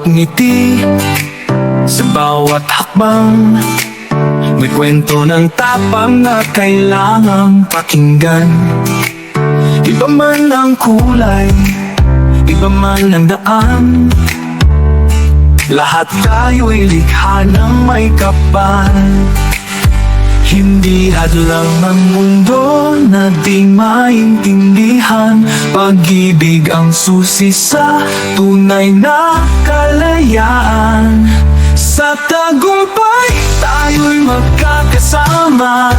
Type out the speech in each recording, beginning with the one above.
bawat ngiti, sa bawat hakbang, may kwento ng tapang na kailangang pakinggan. Iba man ang kulay, iba man ang daan, lahat tayo'y likha ng may kapal. Hindi hadlang ang mundo na di maintindihan, pag-ibig ang susi sa tunay na kalayaan. Sa tagumpay, tayo'y magkakasama,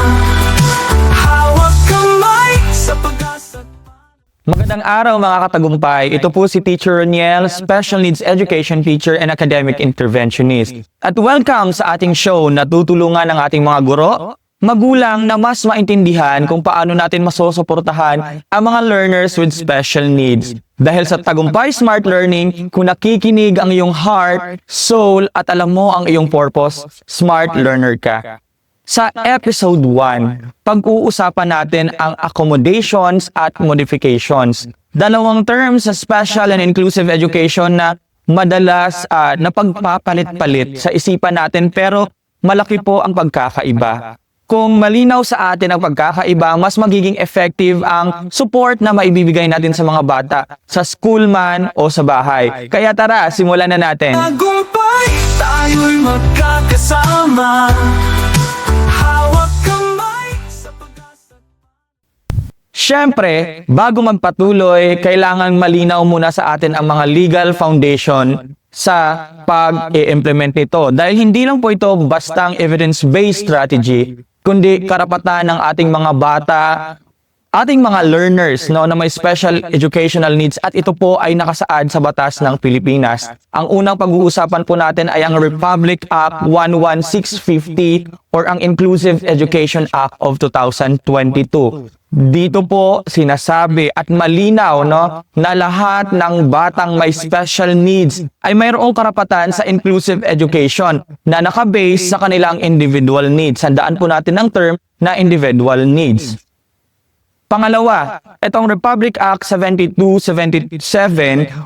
hawak kamay sa pag-asa. Magandang araw mga katagumpay. Ito po si Teacher Roniel, Special Needs Education Teacher and Academic Interventionist. At welcome sa ating show na tutulungan ng ating mga guro, magulang na mas maintindihan kung paano natin masusuportahan ang mga learners with special needs. Dahil sa Tagumpay Smart Learning, kung nakikinig ang iyong heart, soul, at alam mo ang iyong purpose, smart learner ka. Sa episode 1, pag-uusapan natin ang accommodations at modifications. Dalawang terms sa special and inclusive education na madalas na pagpapalit-palit sa isipan natin pero malaki po ang pagkakaiba. Kung malinaw sa atin ang pagkakaiba, mas magiging effective ang support na maibibigay natin sa mga bata, sa school man o sa bahay. Kaya tara, simulan na natin. Tagumpay, tayo'y magkakasama, hawak kamay sa pag-asa. Siyempre, bago magpatuloy, kailangan malinaw muna sa atin ang mga legal foundation sa pag-i-implement nito. Dahil hindi lang po ito bastang evidence-based strategy, kundi karapatan ng ating mga bata, ating mga learners na may special educational needs, at ito po ay nakasaad sa batas ng Pilipinas. Ang unang pag-uusapan po natin ay ang Republic Act 11650 or ang Inclusive Education Act of 2022. Dito po sinasabi at malinaw na lahat ng batang may special needs ay mayroong karapatan sa inclusive education na nakabase sa kanilang individual needs. Handaan po natin ang term na individual needs. Pangalawa, itong Republic Act 7277,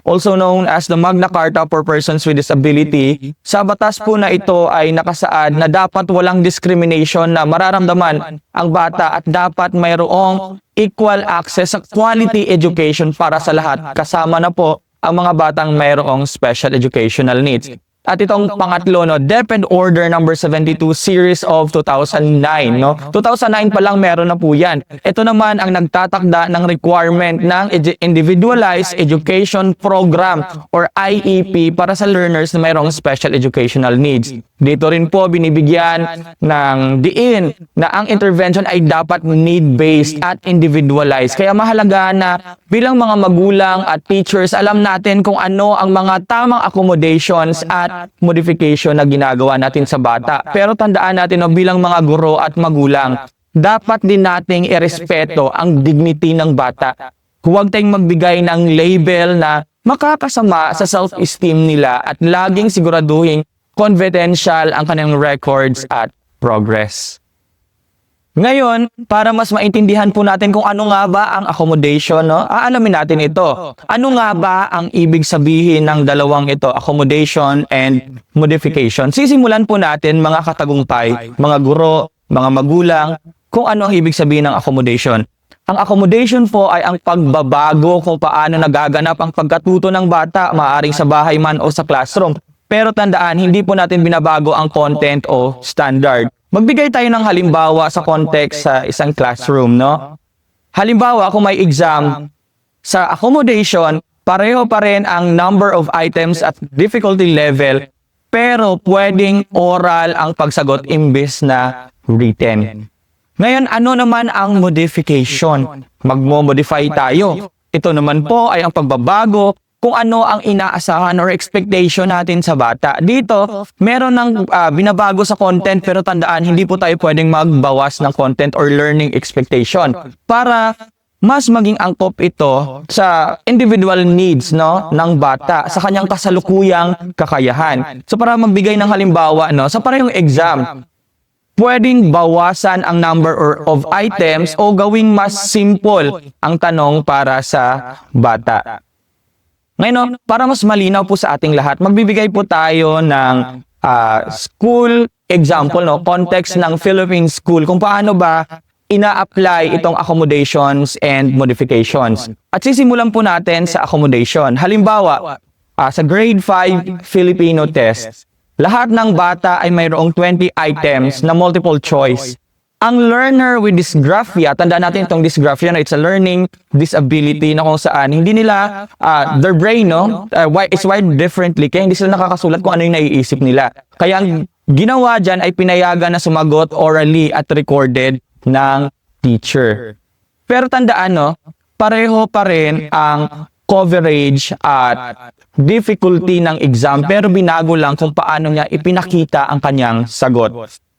also known as the Magna Carta for Persons with Disability, sa batas po na ito ay nakasaad na dapat walang discrimination na mararamdaman ang bata at dapat mayroong equal access sa quality education para sa lahat, kasama na po ang mga batang mayroong special educational needs. At itong pangatlo, DepEd Order number 72 series of 2009, 2009 pa lang meron na po yan. Ito naman ang nagtatakda ng requirement ng Individualized Education Program or IEP para sa learners na mayroong special educational needs. Dito rin po binibigyan ng diin na ang intervention ay dapat need-based at individualized. Kaya mahalaga na bilang mga magulang at teachers, alam natin kung ano ang mga tamang accommodations at modification na ginagawa natin sa bata. Pero tandaan natin bilang mga guro at magulang, dapat din nating irespeto ang dignity ng bata. Huwag tayong magbigay ng label na makakasama sa self-esteem nila at laging siguraduhin confidential ang kanilang records at progress. Ngayon, para mas maintindihan po natin kung ano nga ba ang accommodation, aalamin natin ito. Ano nga ba ang ibig sabihin ng dalawang ito, accommodation and modification? Sisimulan po natin mga katagumpay, mga guro, mga magulang, kung ano ang ibig sabihin ng accommodation. Ang accommodation po ay ang pagbabago kung paano nagaganap ang pagkatuto ng bata, maaaring sa bahay man o sa classroom. Pero tandaan, hindi po natin binabago ang content o standard. Magbigay tayo ng halimbawa sa context sa isang classroom, Halimbawa, kung may exam, sa accommodation, pareho pa rin ang number of items at difficulty level, pero pwedeng oral ang pagsagot imbes na written. Ngayon, ano naman ang modification? Magmo-modify tayo. Ito naman po ay ang pagbabago kung ano ang inaasahan or expectation natin sa bata. Dito, meron ng binabago sa content pero tandaan, hindi po tayo pwedeng magbawas ng content or learning expectation para mas maging angkop ito sa individual needs ng bata, sa kanyang kasalukuyang kakayahan. So para magbigay ng halimbawa, sa parehong exam, pwedeng bawasan ang number of items o gawing mas simple ang tanong para sa bata. Ngayon, para mas malinaw po sa ating lahat, magbibigay po tayo ng school example, no, context ng Philippine school, kung paano ba ina-apply itong accommodations and modifications. At sisimulan po natin sa accommodation. Halimbawa, sa grade 5 Filipino test, lahat ng bata ay mayroong 20 items na multiple choice. Ang learner with dysgraphia, tandaan natin itong dysgraphia, no? It's a learning disability na kung saan hindi nila, their brain, no, is wired differently, kaya hindi sila nakakasulat kung ano yung naiisip nila. Kaya ang ginawa dyan ay pinayagan na sumagot orally at recorded ng teacher. Pero tandaan, no, pareho pa rin ang coverage at difficulty ng exam, pero binago lang kung paano niya ipinakita ang kanyang sagot.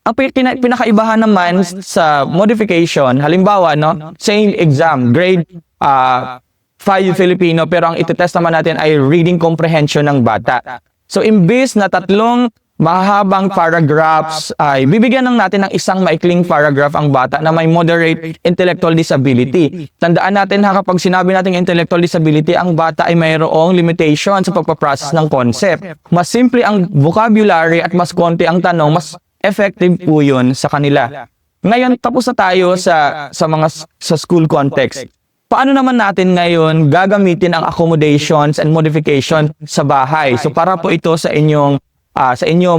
Ang pinakaibahan naman sa modification, halimbawa, no, same exam, grade 5 Filipino, pero ang itetest naman natin ay reading comprehension ng bata. So, imbis na 3 mahabang paragraphs, ay bibigyan ng natin ng isang maikling paragraph ang bata na may moderate intellectual disability. Tandaan natin ha, kapag sinabi natin intellectual disability, ang bata ay mayroong limitation sa pagpaprocess ng concept. Mas simple ang vocabulary at mas konti ang tanong, mas effective po yun sa kanila. Ngayon, tapos na tayo sa school context. Paano naman natin ngayon gagamitin ang accommodations and modification sa bahay? So para po ito sa inyong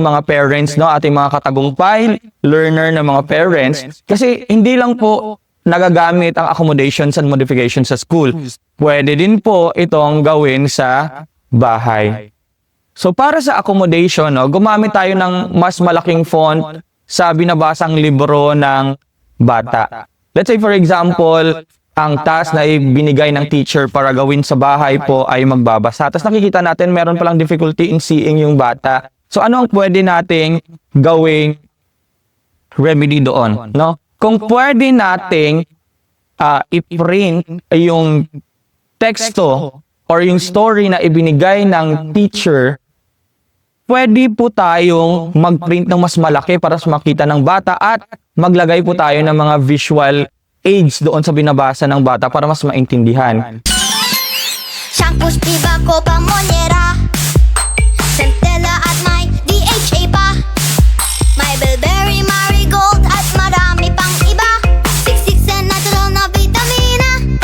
mga parents, no, ating mga katagumpay, learner na mga parents, kasi hindi lang po nagagamit ang accommodations and modifications sa school. Pwede din po itong gawin sa bahay. So para sa accommodation, no, gumamit tayo ng mas malaking font sa binabasang libro ng bata. Let's say for example, ang task na binigay ng teacher para gawin sa bahay po ay magbabasa. Tapos nakikita natin meron palang difficulty in seeing yung bata. So ano ang pwede nating gawing remedy doon, no? Kung pwede nating i-print yung teksto or yung story na ibinigay ng teacher, pwede po tayong mag-print ng mas malaki para sa makita ng bata at maglagay po tayo ng mga visual aids doon sa binabasa ng bata para mas maintindihan. Shampoo, Spiva, Copa, Monera, Centella at may DHA pa. May Bilberry, Marigold at marami pang iba. Siksik and natural na vitamina.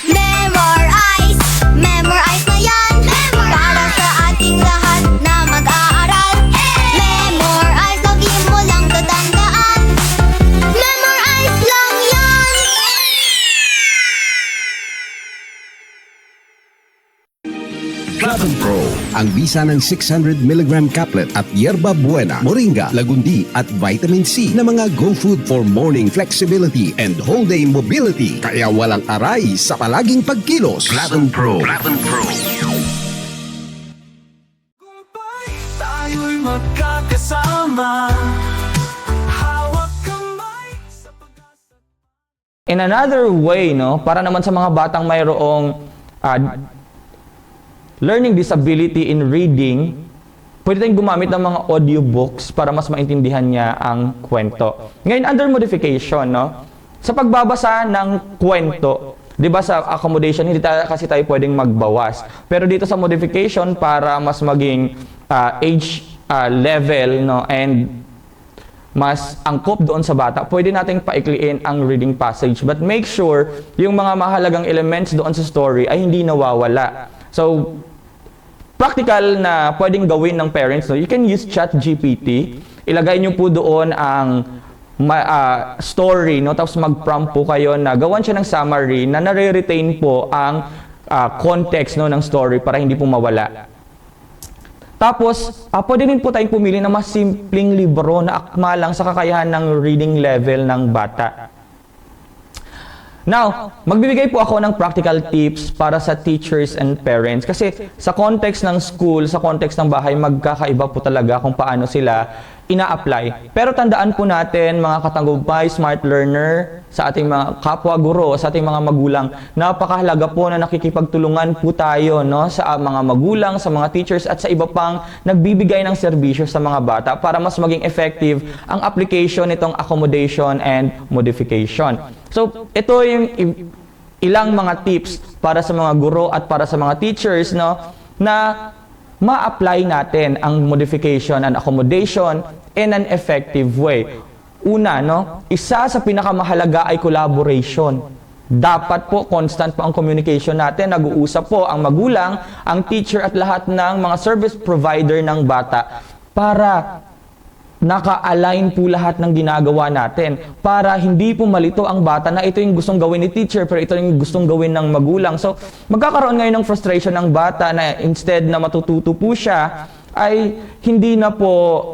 Memorize na yan. Para sa ating lahat na mag-aaral. Memorize, lagi mo lang tatandaan. Memorize lang yan. Platinum Pro, ang bisa ng 600mg caplet at yerba buena, moringa, lagundi at vitamin C na mga go food for morning flexibility and whole day mobility. Kaya walang aray sa palaging pagkilos. Platinum Pro. Platinum Pro. Tayo'y magkakasama. Hawak kamay sa pag-asa. In another way, no, para naman sa mga batang mayroong learning disability in reading, pwede tayong gumamit ng mga audiobooks para mas maintindihan niya ang kwento. Ngayon, under modification, no, sa pagbabasa ng kwento, di ba sa accommodation, hindi kasi tayo pwedeng magbawas. Pero dito sa modification, para mas maging age level, no, and mas angkop doon sa bata, pwede nating paikliin ang reading passage. But make sure, yung mga mahalagang elements doon sa story ay hindi nawawala. So, practical na pwedeng gawin ng parents, no? You can use ChatGPT. Ilagay nyo po doon ang story, no? Tapos mag-prompt po kayo na gawan siya ng summary na nare-retain po ang context, no, ng story para hindi po mawala. Tapos, pwede rin po tayong pumili ng mas simpleng libro na akma lang sa kakayahan ng reading level ng bata. Now, magbibigay po ako ng practical tips para sa teachers and parents kasi sa context ng school, sa context ng bahay, magkakaiba po talaga kung paano sila ina-apply. Pero tandaan po natin, mga katagumpay, smart learner, sa ating mga kapwa guro, sa ating mga magulang, napakahalaga po na nakikipagtulungan po tayo, no, sa mga magulang, sa mga teachers, at sa iba pang nagbibigay ng serbisyo sa mga bata para mas maging effective ang application nitong accommodation and modification. So, ito yung ilang mga tips para sa mga guro at para sa mga teachers, no, na ma-apply natin ang modification and accommodation in an effective way. Una, no, isa sa pinakamahalaga ay collaboration. Dapat po constant po ang communication natin, nag-uusap po ang magulang, ang teacher at lahat ng mga service provider ng bata para naka-align po lahat ng ginagawa natin para hindi po malito ang bata na ito yung gustong gawin ni teacher pero ito yung gustong gawin ng magulang. So, magkakaroon ngayon ng frustration ng bata na instead na matututo po siya, ay hindi na po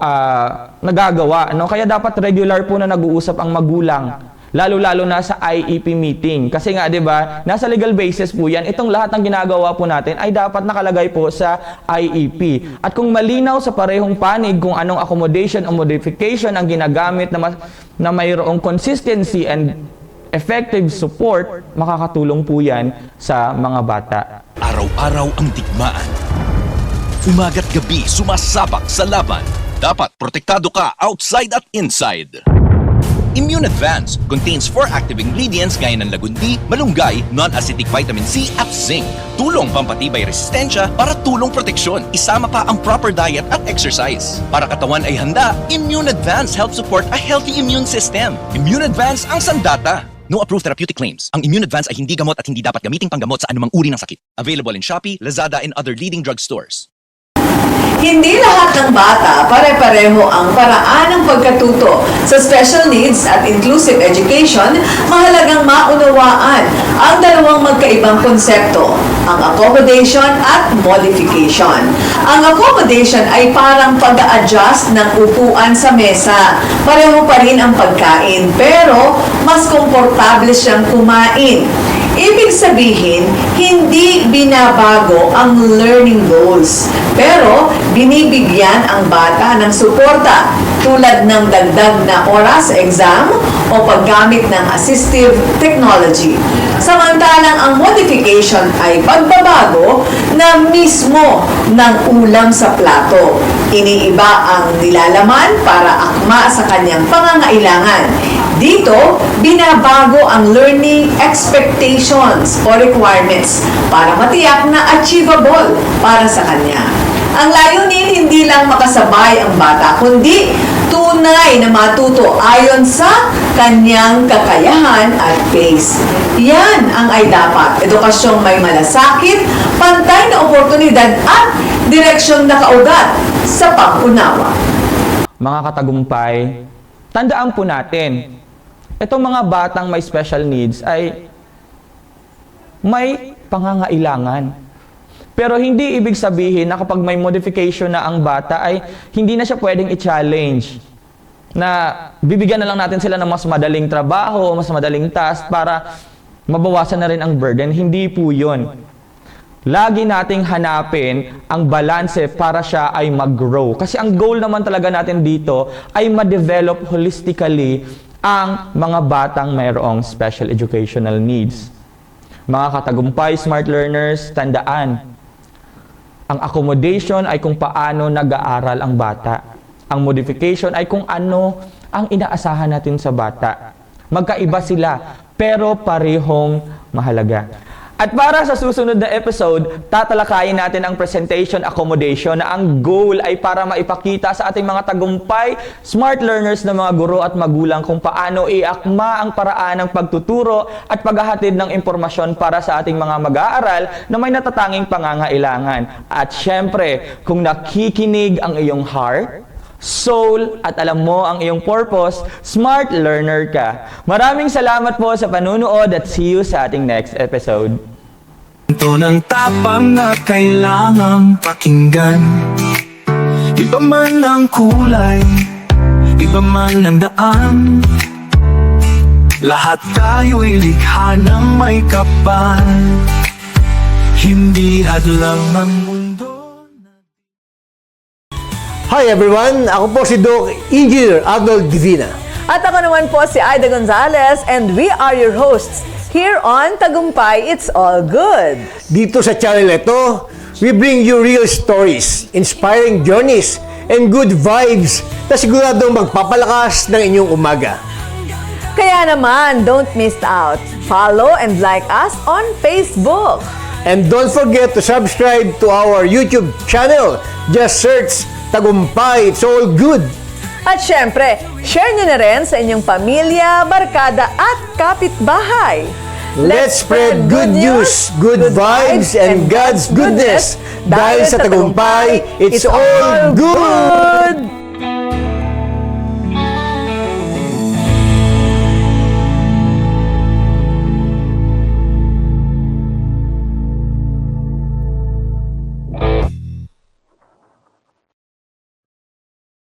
nagagawa. No? Kaya dapat regular po na nag-uusap ang magulang. Lalo-lalo na sa IEP meeting. Kasi nga, di ba, nasa legal basis po yan, itong lahat ng ginagawa po natin ay dapat nakalagay po sa IEP. At kung malinaw sa parehong panig kung anong accommodation o modification ang ginagamit na mayroong consistency and effective support, makakatulong po yan sa mga bata. Araw-araw ang digmaan. Umaga't gabi sumasabak sa laban. Dapat protektado ka outside at inside. Immune Advance contains 4 active ingredients gaya ng lagundi, malunggay, non-acidic vitamin C at zinc. Tulong pampatibay resistensya para tulong proteksyon. Isama pa ang proper diet at exercise. Para katawan ay handa, Immune Advance helps support a healthy immune system. Immune Advance ang sandata. No approved therapeutic claims. Ang Immune Advance ay hindi gamot at hindi dapat gamiting panggamot sa anumang uri ng sakit. Available in Shopee, Lazada, and other leading drugstores. Hindi lahat ng bata pare-pareho ang paraan ng pagkatuto. Sa special needs at inclusive education, mahalagang maunawaan ang dalawang magkaibang konsepto, ang accommodation at modification. Ang accommodation ay parang pag-a-adjust ng upuan sa mesa. Pareho pa rin ang pagkain, pero mas komportable siyang kumain. Ibig sabihin, hindi binabago ang learning goals, pero binibigyan ang bata ng suporta tulad ng dagdag na oras sa exam o paggamit ng assistive technology. Samantalang ang modification ay pagbabago na mismo ng ulam sa plato. Iniiba ang nilalaman para akma sa kanyang pangangailangan. Dito, binabago ang learning expectations o requirements para matiyak na achievable para sa kanya. Ang layunin hindi lang makasabay ang bata, kundi tunay na matuto ayon sa kanyang kakayahan at pace. Yan ang ay dapat. Edukasyong may malasakit, pantay na oportunidad at direksyon na kaugat sa pag-unawa. Mga katagumpay, tandaan po natin, itong mga batang may special needs ay may pangangailangan. Pero hindi ibig sabihin na kapag may modification na ang bata ay hindi na siya pwedeng i-challenge. Na bibigyan na lang natin sila ng mas madaling trabaho, mas madaling task para mabawasan na rin ang burden. Hindi po yun. Lagi nating hanapin ang balanse para siya ay mag-grow. Kasi ang goal naman talaga natin dito ay ma-develop holistically ang mga batang mayroong special educational needs. Mga katagumpay, smart learners, tandaan, ang accommodation ay kung paano nag-aaral ang bata. Ang modification ay kung ano ang inaasahan natin sa bata. Magkaiba sila, pero parehong mahalaga. At para sa susunod na episode, tatalakayin natin ang presentation accommodation na ang goal ay para maipakita sa ating mga tagumpay, smart learners na mga guro at magulang kung paano iakma ang paraan ng pagtuturo at paghahatid ng impormasyon para sa ating mga mag-aaral na may natatanging pangangailangan. At syempre, kung nakikinig ang iyong heart, soul, at alam mo ang iyong purpose, smart learner ka. Maraming salamat po sa panunood at see you sa ating next episode. Ito ng tapang na kailangang pakinggan. Iba man ang kulay, iba man ang daan, lahat tayo'y likha ng may kapal. Hindi hadlang ang mundo. Hi everyone! Ako po si Doc Engineer Arnold Divina. At ako naman po si Aida Gonzalez and we are your hosts here on Tagumpay It's All Good. Dito sa channel ito, we bring you real stories, inspiring journeys, and good vibes na siguradong magpapalakas ng inyong umaga. Kaya naman, don't miss out. Follow and like us on Facebook. And don't forget to subscribe to our YouTube channel. Just search Tagumpay. It's all good. At syempre, share nyo na rin sa inyong pamilya, barkada at kapitbahay. Let's spread good news, good vibes, and God's goodness. Dahil sa Tagumpay, it's all good!